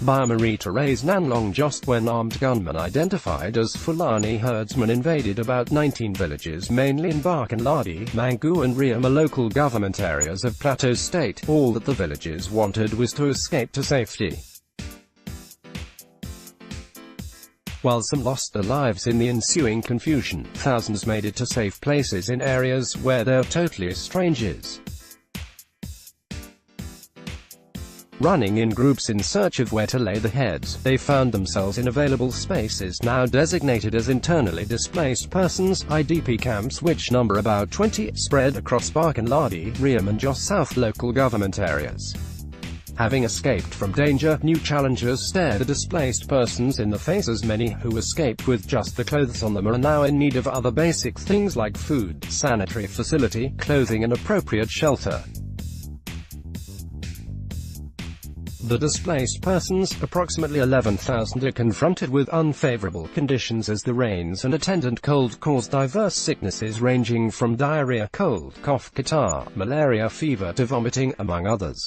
Biomarita Ray's Nanlong just when armed gunmen identified as Fulani herdsmen invaded about 19 villages mainly in Barkanladi, Mangu and Riama local government areas of Plateau State. All that the villages wanted was to escape to safety. While some lost their lives in the ensuing confusion, thousands made it to safe places in areas where they're totally strangers. Running in groups in search of where to lay the heads, they found themselves in available spaces now designated as internally displaced persons (IDP) camps, which number about 20, spread across Barkanladi, Riam and Jos South local government areas. Having escaped from danger, new challenges stare the displaced persons in the face, as many who escaped with just the clothes on them are now in need of other basic things like food, sanitary facility, clothing and appropriate shelter. The displaced persons, approximately 11,000, are confronted with unfavorable conditions as the rains and attendant cold cause diverse sicknesses ranging from diarrhea, cold, cough, catarrh, malaria, fever to vomiting, among others.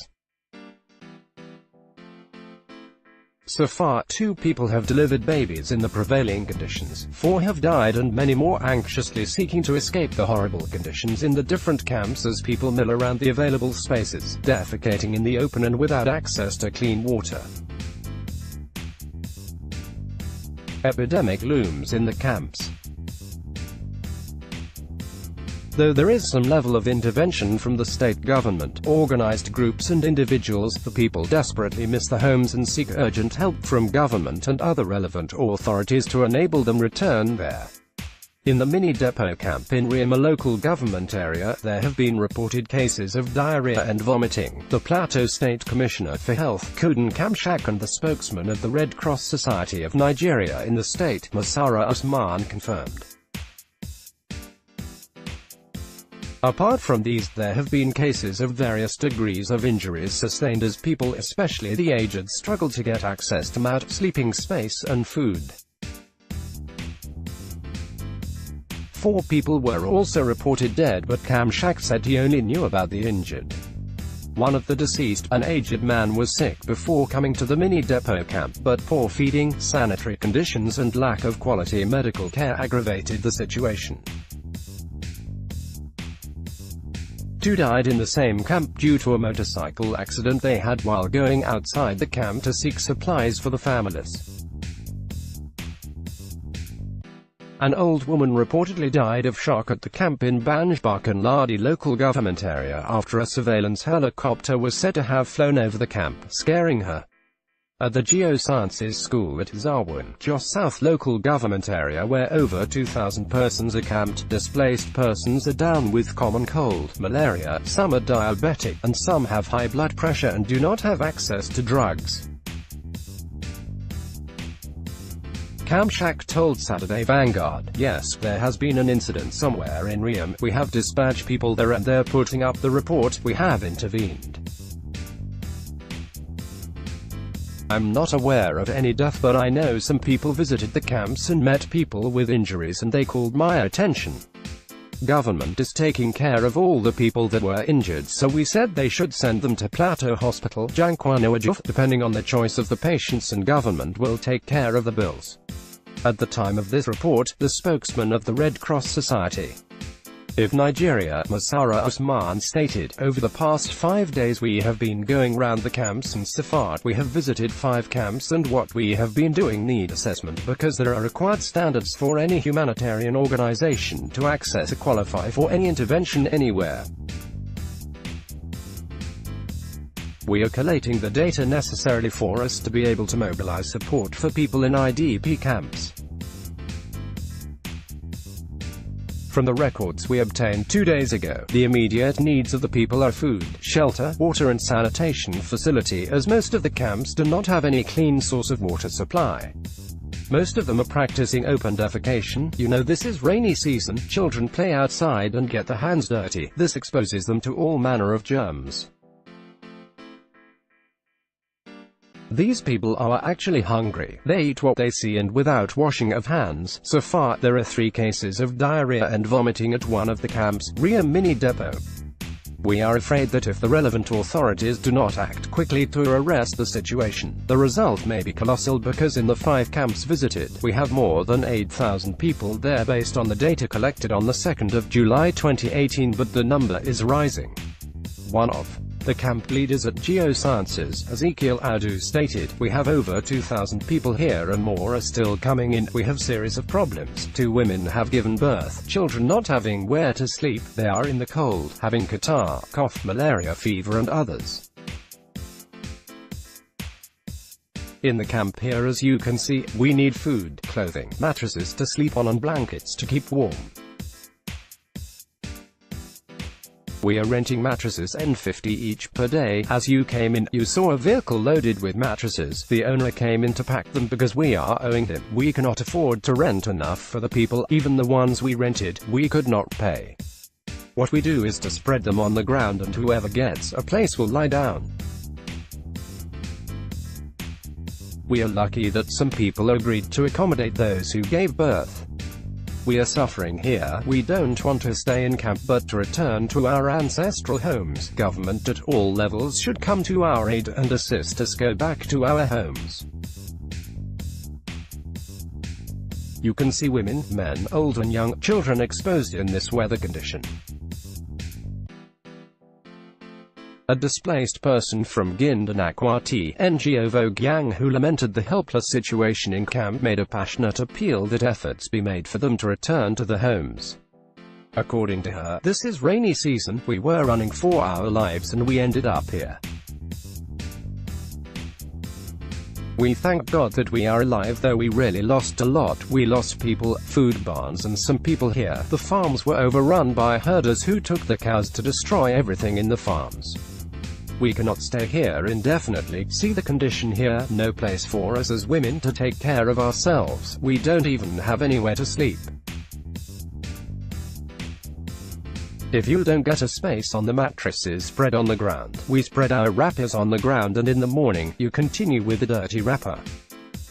So far, 2 people have delivered babies in the prevailing conditions, 4 have died and many more anxiously seeking to escape the horrible conditions in the different camps as people mill around the available spaces, defecating in the open and without access to clean water. Epidemic looms in the camps. Though there is some level of intervention from the state government, organized groups and individuals, the people desperately miss the homes and seek urgent help from government and other relevant authorities to enable them return there. In the mini depot camp in Riama local government area, there have been reported cases of diarrhea and vomiting. The Plateau State Commissioner for Health, Kudin Kamshak, and the spokesman of the Red Cross Society of Nigeria in the state, Masara Usman, confirmed. Apart from these, there have been cases of various degrees of injuries sustained as people, especially the aged, struggle to get access to mat, sleeping space, and food. 4 people were also reported dead, but Kamshak said he only knew about the injured. One of the deceased, an aged man, was sick before coming to the mini depot camp, but poor feeding, sanitary conditions and lack of quality medical care aggravated the situation. 2 died in the same camp due to a motorcycle accident they had while going outside the camp to seek supplies for the families. An old woman reportedly died of shock at the camp in Barkanladi local government area after a surveillance helicopter was said to have flown over the camp, scaring her. At the Geosciences School at Zawun, Jos South local government area where over 2,000 persons are camped, displaced persons are down with common cold, malaria, some are diabetic, and some have high blood pressure and do not have access to drugs. Kamshak told Saturday Vanguard, "Yes, there has been an incident somewhere in Riam, we have dispatched people there and they're putting up the report, we have intervened. I'm not aware of any death, but I know some people visited the camps and met people with injuries and they called my attention. Government is taking care of all the people that were injured, so we said they should send them to Plateau Hospital, Jankwanawajuf, depending on the choice of the patients, and government will take care of the bills." At the time of this report, the spokesman of the Red Cross Society of Nigeria, Masara Usman, stated, "Over the past 5 days we have been going round the camps, and so far we have visited 5 camps, and what we have been doing need assessment because there are required standards for any humanitarian organization to access or qualify for any intervention anywhere. We are collating the data necessarily for us to be able to mobilize support for people in IDP camps. From the records we obtained 2 days ago, the immediate needs of the people are food, shelter, water and sanitation facility, as most of the camps do not have any clean source of water supply. Most of them are practicing open defecation. You know, this is rainy season, children play outside and get their hands dirty. This exposes them to all manner of germs. These people are actually hungry. They eat what they see and without washing of hands. So far, there are 3 cases of diarrhea and vomiting at one of the camps, Ria Mini Depot. We are afraid that if the relevant authorities do not act quickly to arrest the situation, the result may be colossal, because in the 5 camps visited, we have more than 8,000 people there based on the data collected on the 2nd of July 2018, but the number is rising. One of the camp leaders at Geosciences, Ezekiel Adu, stated, "We have over 2,000 people here and more are still coming in. We have series of problems. 2 women have given birth, children not having where to sleep, they are in the cold, having catarrh, cough, malaria, fever and others." In the camp here, as you can see, we need food, clothing, mattresses to sleep on and blankets to keep warm. We are renting mattresses $50 each per day. As you came in, you saw a vehicle loaded with mattresses. The owner came in to pack them because we are owing him. We cannot afford to rent enough for the people, even the ones we rented, we could not pay. What we do is to spread them on the ground and whoever gets a place will lie down. We are lucky that some people agreed to accommodate those who gave birth. We are suffering here. We don't want to stay in camp but to return to our ancestral homes. Government at all levels should come to our aid and assist us go back to our homes. You can see women, men, old and young, children exposed in this weather condition. A displaced person from Gindanakwati, NGO Vogyang, who lamented the helpless situation in camp, made a passionate appeal that efforts be made for them to return to their homes. According to her, "This is rainy season, we were running for our lives and we ended up here. We thank God that we are alive, though we really lost a lot. We lost people, food, barns and some people here. The farms were overrun by herders who took the cows to destroy everything in the farms. We cannot stay here indefinitely. See the condition here, no place for us as women to take care of ourselves. We don't even have anywhere to sleep. If you don't get a space on the mattresses spread on the ground, we spread our wrappers on the ground and in the morning, you continue with the dirty wrapper."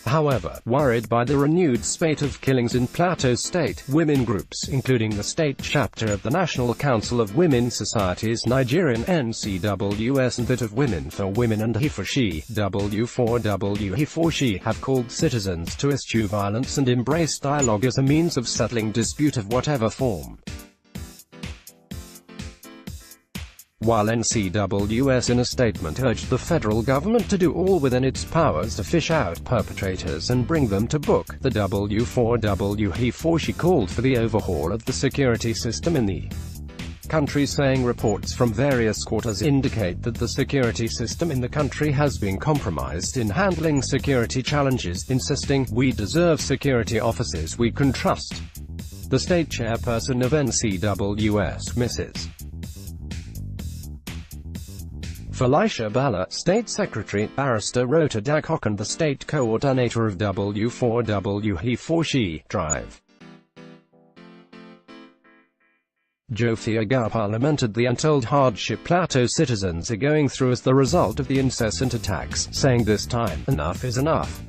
However, worried by the renewed spate of killings in Plateau State, women groups, including the state chapter of the National Council of Women's Societies Nigerian NCWS and that of Women for Women and He4She W4W He4She, have called citizens to eschew violence and embrace dialogue as a means of settling dispute of whatever form. While NCWS in a statement urged the federal government to do all within its powers to fish out perpetrators and bring them to book, the W4W He4She called for the overhaul of the security system in the country, saying reports from various quarters indicate that the security system in the country has been compromised in handling security challenges, insisting, "We deserve security officers we can trust." The state chairperson of NCWS, Mrs. Felicia Balla, State Secretary, Barrister Rota Dakok and the State Coordinator of W4W He4She, Drive. Jofia Gapa lamented the untold hardship Plateau citizens are going through as the result of the incessant attacks, saying this time, enough is enough.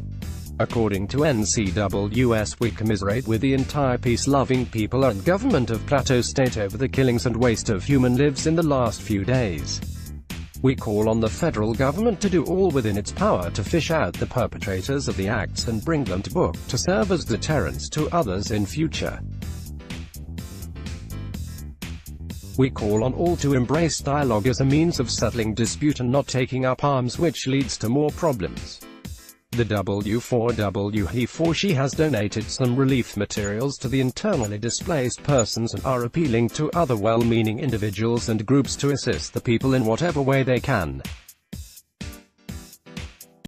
According to NCWS, we commiserate with the entire peace-loving people and government of Plateau State over the killings and waste of human lives in the last few days. We call on the federal government to do all within its power to fish out the perpetrators of the acts and bring them to book, to serve as deterrents to others in future. We call on all to embrace dialogue as a means of settling dispute and not taking up arms, which leads to more problems. The W4W He4She has donated some relief materials to the internally displaced persons and are appealing to other well-meaning individuals and groups to assist the people in whatever way they can.